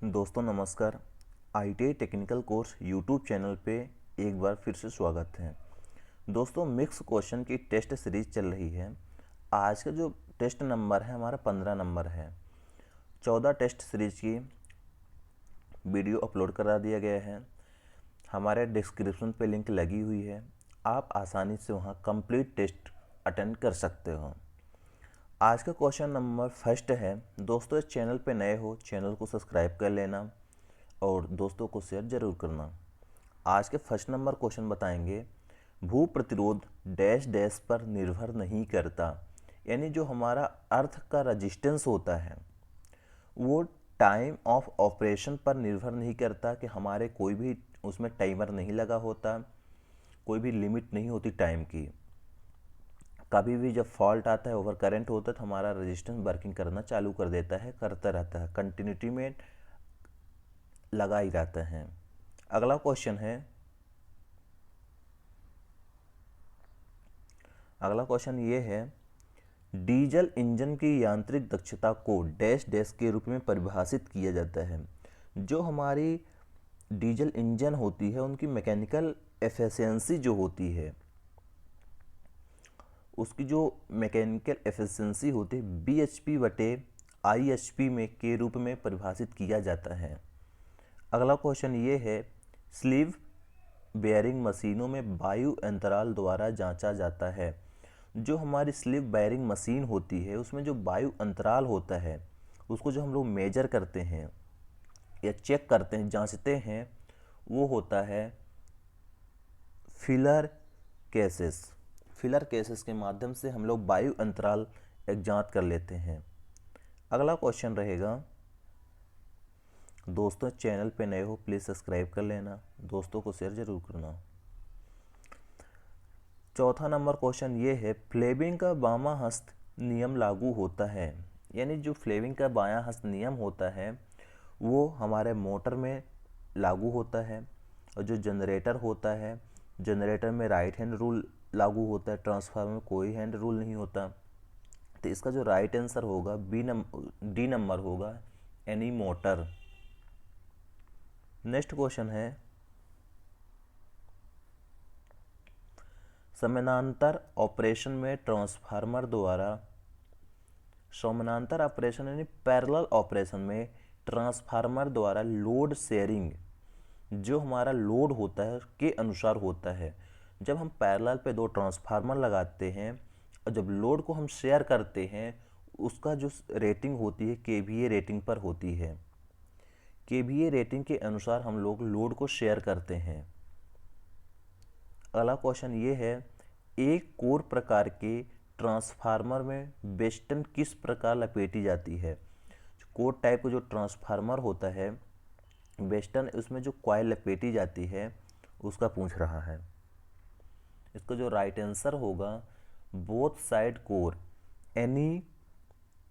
दोस्तों नमस्कार। ITI technical course YouTube channel पे एक बार फिर से स्वागत है। दोस्तों मिक्स क्वेश्चन की टेस्ट सीरीज चल रही है। आज का जो टेस्ट नंबर है हमारा 15 नंबर है। 14 टेस्ट सीरीज की वीडियो अपलोड करा दिया गया है। हमारे डिस्क्रिप्शन पे लिंक लगी हुई है, आप आसानी से वहाँ कंप्लीट टेस्ट अटेंड कर सकते हो। आज का क्वेश्चन नंबर फर्स्ट है। दोस्तों इस चैनल पे नए हो, चैनल को सब्सक्राइब कर लेना और दोस्तों को शेयर जरूर करना। आज के फर्स्ट नंबर क्वेश्चन बताएंगे, भू प्रतिरोध डैश डैश पर निर्भर नहीं करता। यानी जो हमारा अर्थ का रजिस्टेंस होता है वो टाइम ऑफ ऑपरेशन पर निर्भर नहीं करता, कि हमारे कोई भी उसमें टाइमर नहीं लगा होता, कोई भी लिमिट नहीं होती टाइम की। कभी भी जब फॉल्ट आता है, ओवर करंट होता है, तो हमारा रेजिस्टेंस वर्किंग करना चालू कर देता है, करता रहता है, कंटिन्यूटी में लगा ही रहता है। अगला क्वेश्चन है, अगला क्वेश्चन ये है, डीजल इंजन की यांत्रिक दक्षता को डैश डैश के रूप में परिभाषित किया जाता है। जो हमारी डीजल इंजन होती है उनकी मैकेनिकल एफिशिएंसी जो होती है, उसकी जो मैकेनिकल एफिशिएंसी होती है BHP बटे IHP में के रूप में परिभाषित किया जाता है। अगला क्वेश्चन ये है, स्लीव बेयरिंग मशीनों में वायु अंतराल द्वारा जांचा जाता है। जो हमारी स्लीव बेयरिंग मशीन होती है उसमें जो वायु अंतराल होता है उसको जो हम लोग मेजर करते हैं या चेक करते हैं, जांचते हैं, वो होता है फिलर केसेस। फिलर केसेस के माध्यम से हम लोग वायु अंतराल एक जांच कर लेते हैं। अगला क्वेश्चन रहेगा, दोस्तों चैनल पे नए हो प्लीज़ सब्सक्राइब कर लेना, दोस्तों को शेयर जरूर करना। चौथा नंबर क्वेश्चन ये है, फ्लेमिंग का बामा हस्त नियम लागू होता है। यानी जो फ्लेमिंग का बायां हस्त नियम होता है वो हमारे मोटर में लागू होता है, और जो जनरेटर होता है, जनरेटर में राइट हैंड रूल लागू होता है, ट्रांसफार्मर में कोई हैंड रूल नहीं होता। तो इसका जो राइट आंसर होगा डी नंबर होगा, एनी मोटर। नेक्स्ट क्वेश्चन है, समानांतर ऑपरेशन में ट्रांसफार्मर द्वारा, समानांतर ऑपरेशन यानी पैरेलल ऑपरेशन में ट्रांसफार्मर द्वारा लोड शेयरिंग जो हमारा लोड होता है के अनुसार होता है। जब हम पैरेलल पे दो ट्रांसफार्मर लगाते हैं और जब लोड को हम शेयर करते हैं, उसका जो रेटिंग होती है KVA रेटिंग पर होती है। KVA रेटिंग के अनुसार हम लोग लोड को शेयर करते हैं। अगला क्वेश्चन ये है, एक कोर प्रकार के ट्रांसफार्मर में वेस्टन किस प्रकार लपेटी जाती है। कोर टाइप का जो ट्रांसफार्मर होता है वेस्टर्न, उसमें जो कॉइल लपेटी जाती है उसका पूछ रहा है। इसका जो राइट आंसर होगा, बोथ साइड कोर, यानी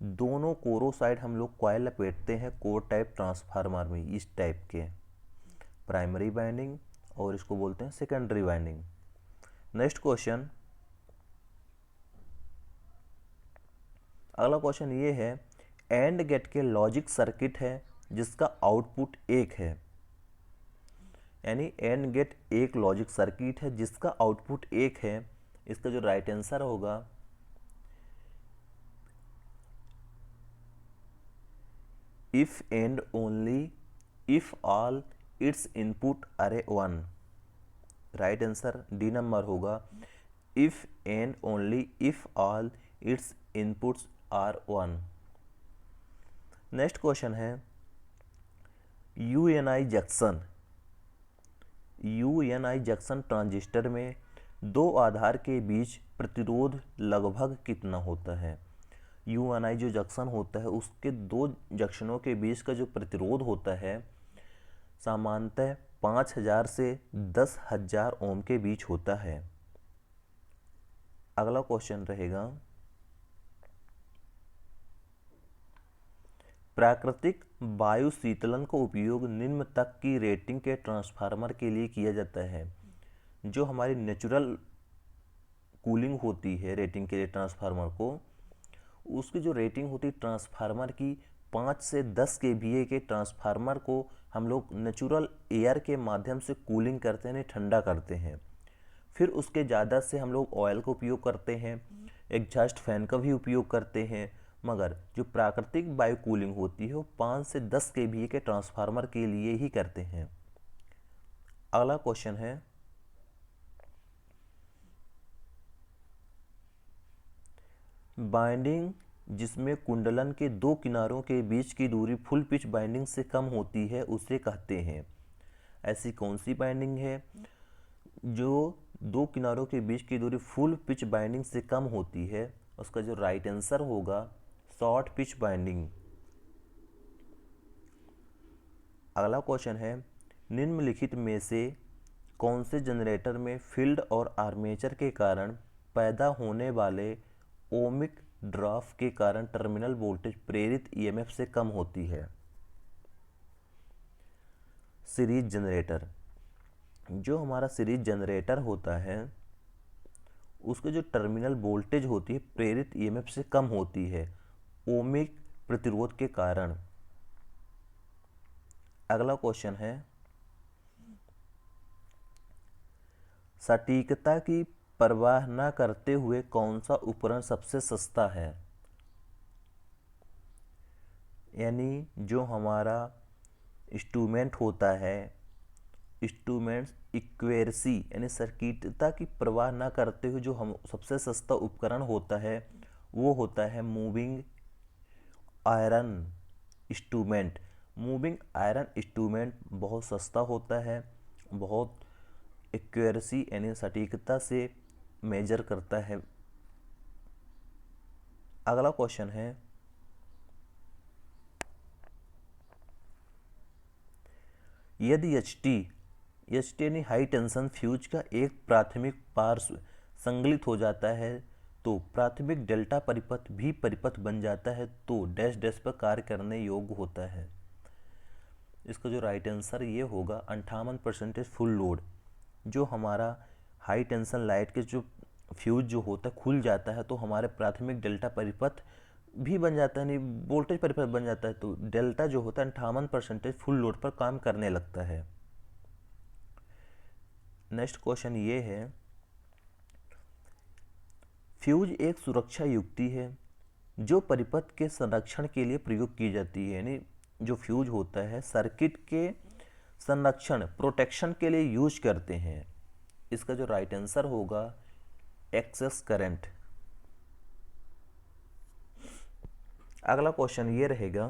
दोनों कोरों साइड हम लोग कॉइल लपेटते हैं कोर टाइप ट्रांसफार्मर में, इस टाइप के प्राइमरी वाइंडिंग, और इसको बोलते हैं सेकेंडरी वाइंडिंग। नेक्स्ट क्वेश्चन, अगला क्वेश्चन ये है, एंड गेट के लॉजिक सर्किट है जिसका आउटपुट 1 है। यानी एंड गेट एक लॉजिक सर्किट है जिसका आउटपुट 1 है। इसका जो राइट आंसर होगा, if and only if all its input are 1। Right answer D number होगा, if and only if all its inputs are 1। Next question है, यूएनआई जंक्शन ट्रांजिस्टर में दो आधार के बीच प्रतिरोध लगभग कितना होता है। यूएनआई जो जंक्शन होता है उसके दो जंक्शनों के बीच का जो प्रतिरोध होता है सामान्यतः 5000 से 10,000 ओम के बीच होता है। अगला क्वेश्चन रहेगा, प्राकृतिक वायु शीतलन का उपयोग निम्न तक की रेटिंग के ट्रांसफार्मर के लिए किया जाता है। जो हमारी नेचुरल कूलिंग होती है रेटिंग के लिए ट्रांसफार्मर को, उसकी जो रेटिंग होती है ट्रांसफार्मर की 5 से 10 kVA के ट्रांसफार्मर को हम लोग नेचुरल एयर के माध्यम से कूलिंग करते हैं, ठंडा करते हैं। फिर उसके ज़्यादा से हम लोग ऑयल का उपयोग करते हैं, एग्जॉस्ट फैन का भी उपयोग करते हैं, मगर जो प्राकृतिक वायु कूलिंग होती है वो 5 से 10 kVA के ट्रांसफार्मर के लिए ही करते हैं। अगला क्वेश्चन है, बाइंडिंग जिसमें कुंडलन के दो किनारों के बीच की दूरी फुल पिच बाइंडिंग से कम होती है उसे कहते हैं। ऐसी कौन सी बाइंडिंग है जो दो किनारों के बीच की दूरी फुल पिच बाइंडिंग से कम होती है? उसका जो राइट आंसर होगा शॉर्ट पिच बाइंडिंग। अगला क्वेश्चन है, निम्नलिखित में से कौन से जनरेटर में फील्ड और आर्मेचर के कारण पैदा होने वाले ओमिक ड्राफ्ट के कारण टर्मिनल वोल्टेज प्रेरित ईएमएफ से कम होती है? Series generator. जो हमारा सीरीज जनरेटर होता है उसके जो टर्मिनल वोल्टेज होती है प्रेरित ईएमएफ से कम होती है ओमिक प्रतिरोध के कारण। अगला क्वेश्चन है, सटीकता की परवाह न करते हुए कौन सा उपकरण सबसे सस्ता है? यानी जो हमारा इंस्ट्रूमेंट होता है, इंस्ट्रूमेंट्स एक्यूरेसी यानी सटीकता की परवाह न करते हुए जो हम सबसे सस्ता उपकरण होता है वो होता है moving iron instrument. Moving iron instrument बहुत सस्ता होता है, बहुत एक्यूरेसी यानी सटीकता से मेजर करता है। अगला क्वेश्चन है, यदि एच टी यानी हाई टेंशन फ्यूज का एक प्राथमिक पार्श्व संगलित हो जाता है तो प्राथमिक डेल्टा परिपथ भी परिपथ बन जाता है तो डैश डैश पर कार्य करने योग्य होता है। इसका जो राइट आंसर ये होगा 58% फुल लोड। जो हमारा हाई टेंशन लाइट के जो फ्यूज जो होता है खुल जाता है तो हमारे प्राथमिक डेल्टा परिपथ भी बन जाता है, नहीं वोल्टेज परिपथ बन जाता है तो डेल्टा जो होता है 58% फुल लोड पर काम करने लगता है। नेक्स्ट क्वेश्चन ये है, फ्यूज एक सुरक्षा युक्ति है जो परिपथ के संरक्षण के लिए प्रयोग की जाती है। यानी जो फ्यूज होता है सर्किट के संरक्षण प्रोटेक्शन के लिए यूज करते हैं। इसका जो राइट आंसर होगा एक्सेस करंट। अगला क्वेश्चन ये रहेगा,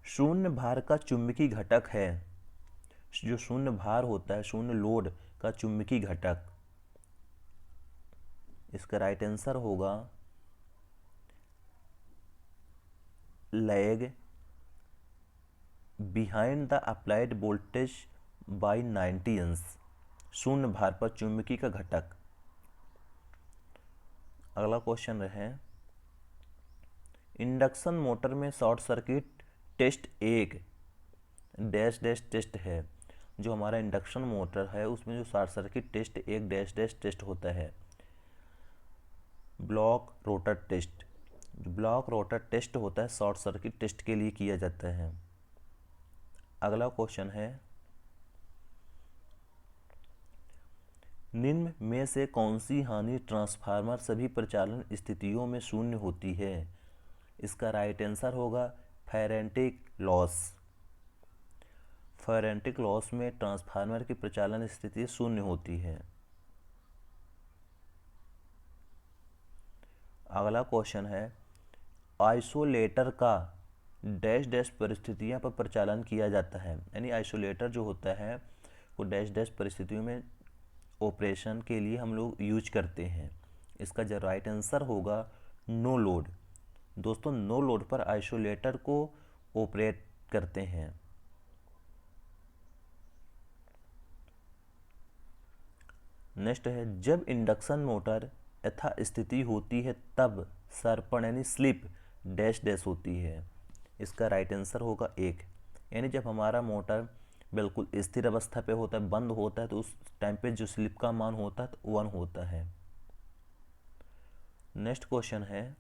शून्य भार का चुंबकीय घटक है। जो शून्य भार होता है, शून्य लोड का चुंबकीय घटक, इसका राइट आंसर होगा lag behind the applied voltage bye 90 अंश। शून्य भार पर चुंबकीय का घटक। अगला क्वेश्चन है, इंडक्शन मोटर में शॉर्ट सर्किट टेस्ट एक डैश डैश टेस्ट है। जो हमारा इंडक्शन मोटर है उसमें जो शॉर्ट सर्किट टेस्ट एक डैश डैश टेस्ट होता है ब्लॉक रोटर टेस्ट। जो ब्लॉक रोटर टेस्ट होता है शॉर्ट सर्किट टेस्ट के लिए किया जाता है। अगला क्वेश्चन है, निम्न में से कौन सी हानि ट्रांसफार्मर सभी प्रचालन स्थितियों में शून्य होती है? इसका राइट आंसर होगा फेरेंटिक लॉस। फेरेंटिक लॉस में ट्रांसफार्मर की प्रचालन स्थिति शून्य होती है। अगला क्वेश्चन है, आइसोलेटर का डैश डैश परिस्थितियों पर प्रचालन किया जाता है। यानी आइसोलेटर जो होता है वो डैश डैश परिस्थितियों में ऑपरेशन के लिए हम लोग यूज करते हैं। इसका जो राइट आंसर होगा नो लोड। दोस्तों नो लोड पर आइसोलेटर को ऑपरेट करते हैं। नेक्स्ट है, जब इंडक्शन मोटर यथा स्थिति होती है तब सरपण यानी स्लिप डैश डैश होती है। इसका राइट आंसर होगा एक। यानी जब हमारा मोटर बिल्कुल स्थिर अवस्था पे होता है, बंद होता है, तो उस टाइम पे जो स्लिप का मान होता है तो 1 होता है। नेक्स्ट क्वेश्चन है,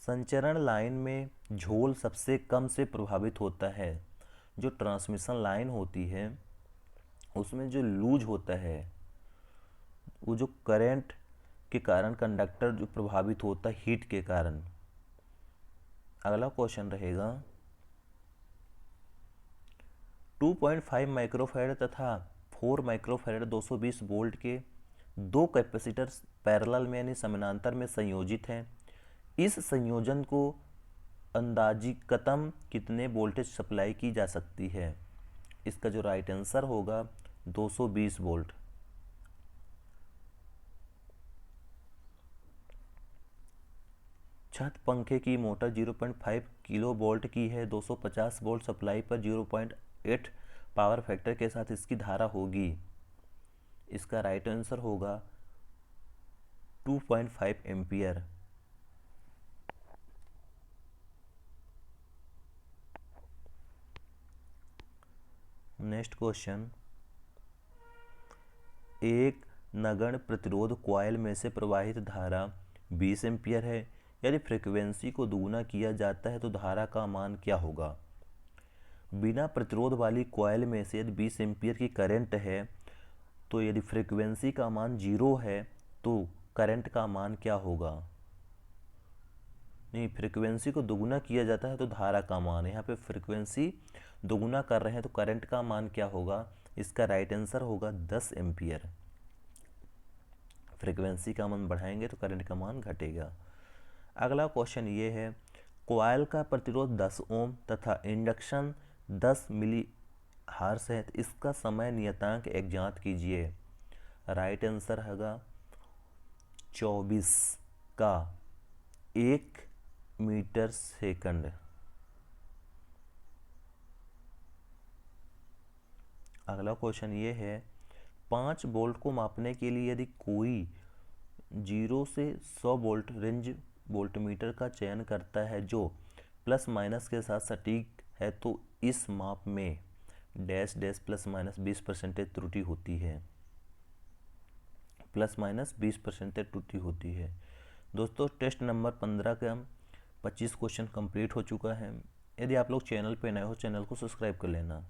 संचरण लाइन में झोल सबसे कम से प्रभावित होता है। जो ट्रांसमिशन लाइन होती है उसमें जो लूज होता है, वो जो करंट के कारण कंडक्टर जो प्रभावित होता है हीट के कारण। अगला क्वेश्चन रहेगा 2.5 माइक्रोफैरड तथा 4 माइक्रोफैरड 220 वोल्ट के दो कैपेसिटर पैरेलल में यानी समानांतर में संयोजित हैं। इस संयोजन को अंदाजिकतम कितने वोल्टेज सप्लाई की जा सकती है? इसका जो राइट आंसर होगा 220 वोल्ट। छत पंखे की मोटर 0.5 किलो वोल्ट की है। 250 वोल्ट सप्लाई पर 0.8 पावर फैक्टर के साथ इसकी धारा होगी। इसका राइट आंसर होगा 2.5 एम्पियर। नेक्स्ट क्वेश्चन, एक नगण्य प्रतिरोध कॉइल में से प्रवाहित धारा 20 एम्पियर है। यदि फ्रीक्वेंसी को दोगुना किया जाता है तो धारा का मान क्या होगा? बिना प्रतिरोध वाली कॉइल में से यदि 20 एम्पियर की करंट है तो यदि फ्रीक्वेंसी का मान 0 है तो करंट का मान क्या होगा? नहीं, फ्रीक्वेंसी को दोगुना किया जाता है तो धारा का मान, यहाँ पे फ्रीक्वेंसी दोगुना कर रहे हैं तो करंट का मान क्या होगा? इसका राइट आंसर होगा 10 एम्पियर। फ्रीक्वेंसी का मान बढ़ाएंगे तो करंट का मान घटेगा। अगला क्वेश्चन ये है, कॉइल का प्रतिरोध 10 ओम तथा इंडक्शन 10 मिली हार्स है, तो इसका समय नियतांक एक ज्ञात कीजिए। राइट आंसर होगा 24 का 1 मीटर सेकंड। अगला क्वेश्चन ये है, 5 वोल्ट को मापने के लिए यदि कोई 0 से 100 वोल्ट रेंज वोल्टमीटर का चयन करता है जो प्लस माइनस के साथ सटीक है, तो इस माप में डैश डैश प्लस माइनस 20% त्रुटि होती है। प्लस माइनस 20% त्रुटि होती है। दोस्तों, टेस्ट नंबर 15 का 25 क्वेश्चन कंप्लीट हो चुका है। यदि आप लोग चैनल पे नए हो, चैनल को सब्सक्राइब कर लेना।